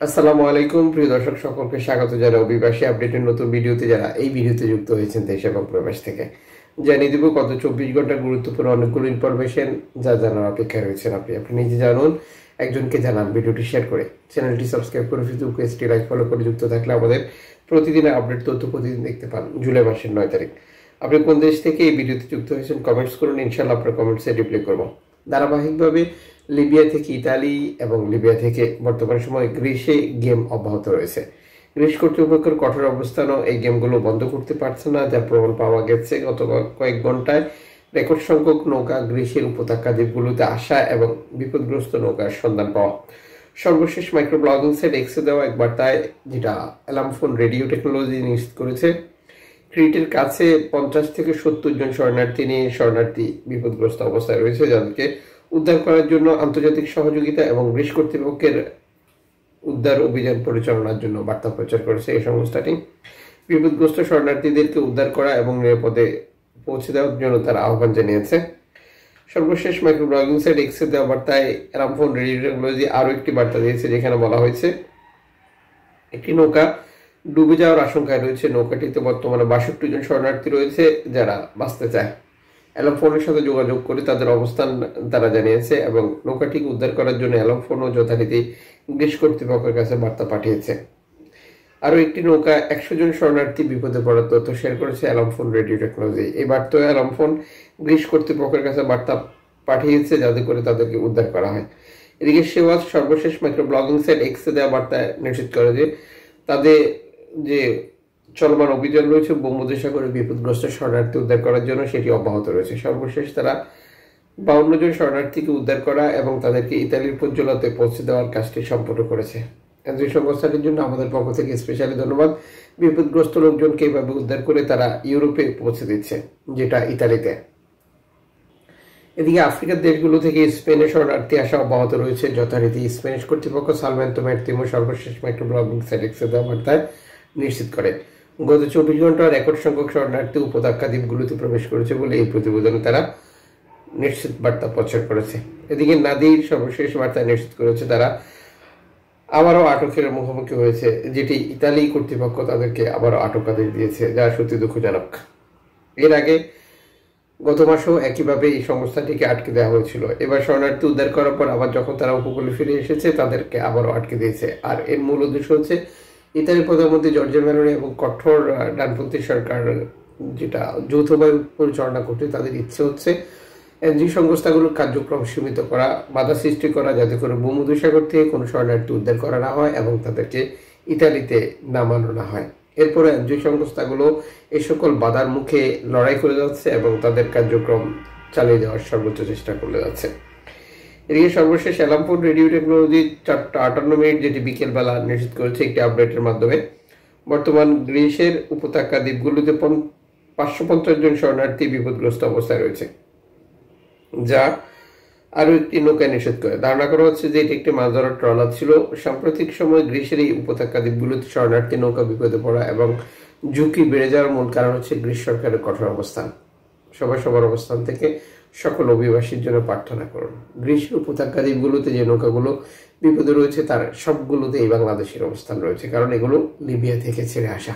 আসসালামু আলাইকুম প্রিয় দর্শক সকলকে স্বাগত জানাই অভিবাসী আপডেটের নতুন ভিডিওতে। যারা এই ভিডিওতে যুক্ত হয়েছেন দেশ এবং প্রবাস থেকে, জানিয়ে দিব গত 24 ঘন্টার গুরুত্বপূর্ণ অনেকগুলো ইনফরমেশন যা জানার অপেক্ষায় রয়েছেন। আপনি নিজে জানুন, একজনকে জানান, ভিডিওটি শেয়ার করে চ্যানেলটি সাবস্ক্রাইব করে ফেসবুক পেজটি লাইক ফলো করে যুক্ত থাকলে আমাদের প্রতিদিনের আপডেট তথ্য প্রতিদিন দেখতে পান। জুলাই মাসের 9 তারিখ আপনি কোন দেশ থেকে এই ভিডিওতে যুক্ত হয়েছেন কমেন্টস করুন, ইনশাআল্লাহ আপনার কমেন্টসে রিপ্লাই করব। ধারাবাহিকভাবে লিবিয়া থেকে ইতালি এবং লিবিয়া থেকে বর্তমান সময় গ্রিসে গেম অব্যাহত রয়েছে। গ্রিস কর্তৃপক্ষের কঠোর অবস্থানও এই গেমগুলো বন্ধ করতে পারছে না, যার প্রমাণ পাওয়া গেছে গত কয়েক ঘন্টায় রেকর্ড সংখ্যক নৌকা গ্রিসের উপত্যকা দ্বীপগুলোতে আসা এবং বিপদগ্রস্ত নৌকার সন্ধান পাওয়া। সর্বশেষ মাইক্রো ব্লগিং সাইট এক্সে দেওয়া এক বার্তায়, যেটা অ্যালামফোন রেডিও টেকনোলজি নিশ্চিত করেছে, ক্রিটের কাছে 50 থেকে 70 জন শরণার্থী বিপদগ্রস্ত অবস্থায় রয়েছে, যাদেরকে উদ্ধার করার জন্য আন্তর্জাতিক সহযোগিতা এবং গ্রিস কর্তৃপক্ষের উদ্ধার অভিযান পরিচালনার জন্য বার্তা প্রচার করেছে এই সংস্থাটি। বিপদগ্রস্ত শরণার্থীদেরকে উদ্ধার করা এবং নিরাপদে পৌঁছে দেওয়ার জন্য তারা আহ্বান জানিয়েছে। সর্বশেষ মাইক্রো ব্লগিং সাইট এক্সে দেওয়া বার্তায় অ্যালামফোন রেডিও টেকনোলজি আরও একটি বার্তা দিয়েছে, যেখানে বলা হয়েছে একটি নৌকা ডুবে যাওয়ার আশঙ্কায় রয়েছে। নৌকাটিতে বর্তমানে 62 জন শরণার্থী রয়েছে যারা বাঁচতে চায়। অ্যালামফোনের সাথে যোগাযোগ করে তাদের অবস্থান তারা জানিয়েছে এবং নৌকাটিকে উদ্ধার করার জন্য অ্যালামফোনও যথারীতি গ্রিস কর্তৃপক্ষের কাছে বার্তা পাঠিয়েছে। আরও একটি নৌকা 100 জন শরণার্থী বিপদে পড়ার তথ্য শেয়ার করেছে অ্যালামফোন রেডিও টেকনোলজি। এই বার্তায় অ্যালামফোন গ্রিস কর্তৃপক্ষের কাছে বার্তা পাঠিয়েছে যাতে করে তাদেরকে উদ্ধার করা হয়। এদিকে সেওয়াজ সর্বশেষ মাইক্রো ব্লগিং সাইট এক্সে দেওয়া বার্তায় নিশ্চিত করে যে তাদের যে চলমান অভিযান রয়েছে ভূমধ্যসাগরে বিপদগ্রস্ত শরণার্থী উদ্ধার করার জন্য, সেটি অব্যাহত রয়েছে। সর্বশেষ তারা 52 জন শরণার্থীকে উদ্ধার করা এবং তাদেরকে ইতালির পর্যটতে পৌঁছে দেওয়ার কাজটি সম্পন্ন করেছে। এই সংস্থাটির জন্য আমাদের পক্ষ থেকে স্পেশালি ধন্যবাদ। বিপদগ্রস্ত লোকজনকে এইভাবে উদ্ধার করে তারা ইউরোপে পৌঁছে দিচ্ছে, যেটা ইতালিতে। এদিকে আফ্রিকার দেশগুলো থেকে স্পেনে শরণার্থী আসা অব্যাহত রয়েছে যথারীতি। স্প্যানিশ কর্তৃপক্ষ সালমেন্তো ম্যারিতিমো সর্বশেষ মাইক্রো ব্লগিং সাইট এক্সে দেওয়া বার্তায় নিশ্চিত করে গত 24 ঘন্টা রেকর্ড সংখ্যক শরণার্থী উপত্যকা দ্বীপগুলোতে প্রবেশ করেছে বলে এই প্রতিবেদনে তারা নিশ্চিত বার্তা প্রচার করেছে। এদিকে নাদির সর্বশেষ বার্তায় নিশ্চিত করেছে তারা আবারও আটকের মুখোমুখি হয়েছে, যেটি ইতালি কর্তৃপক্ষ তাদেরকে আবারও আটক আদেশ দিয়েছে, যা সত্যি দুঃখজনক। এর আগে গত মাসেও একইভাবে এই সংস্থাটিকে আটকে দেওয়া হয়েছিল। এবার শরণার্থী উদ্ধার করার পর আবার যখন তারা উপকূলে ফিরে এসেছে তাদেরকে আবারও আটকে দিয়েছে। আর এর মূল উদ্দেশ্য হচ্ছে ইতালির প্রধানমন্ত্রী জর্জিয়া মেলোনি এবং কঠোর ডানপন্থী সরকার, যেটা যৌথভাবে পরিচালনা করতে, তাদের ইচ্ছে হচ্ছে এনজিও সংস্থাগুলোর কার্যক্রম সীমিত করা, বাধা সৃষ্টি করা, যাতে করে ভূমধ্যসাগর থেকে কোনো শরণার্থী উদ্ধার করা না হয় এবং তাদেরকে ইতালিতে নামানো না হয়। এরপরে এনজিও সংস্থাগুলো এই সকল বাধার মুখে লড়াই করে যাচ্ছে এবং তাদের কার্যক্রম চালিয়ে যাওয়ার সর্বোচ্চ চেষ্টা করে যাচ্ছে। এদিকে সর্বশেষ অ্যালামফোন রেডিও টেকনোলজি 4:58, যেটি বিকেলবেলা নিশ্চিত করেছে একটি আপডেটের মাধ্যমে, বর্তমান গ্রিসের উপত্যকা দ্বীপগুলোতে 550 জন শরণার্থী বিপদগ্রস্ত অবস্থায় রয়েছে, যা আরও একটি নৌকা নিষেধ করে। ধারণা করা হচ্ছে যে এটি একটি মাছ ধরার ট্রলার ছিল। সাম্প্রতিক সময় গ্রিসের এই উপত্যকা দ্বীপগুলোতে শরণার্থী নৌকা বিপদে পড়া এবং ঝুঁকি বেড়ে যাওয়ার মূল কারণ হচ্ছে গ্রিস সরকারের কঠোর অবস্থান। সবার অবস্থান থেকে সকল অভিবাসীর জন্য প্রার্থনা করুন। গ্রিসের উপত্যকা দ্বীপগুলোতে যে নৌকাগুলো বিপদে রয়েছে তার সবগুলোতেই বাংলাদেশের অবস্থান রয়েছে, কারণ এগুলো লিবিয়া থেকে ছেড়ে আসা।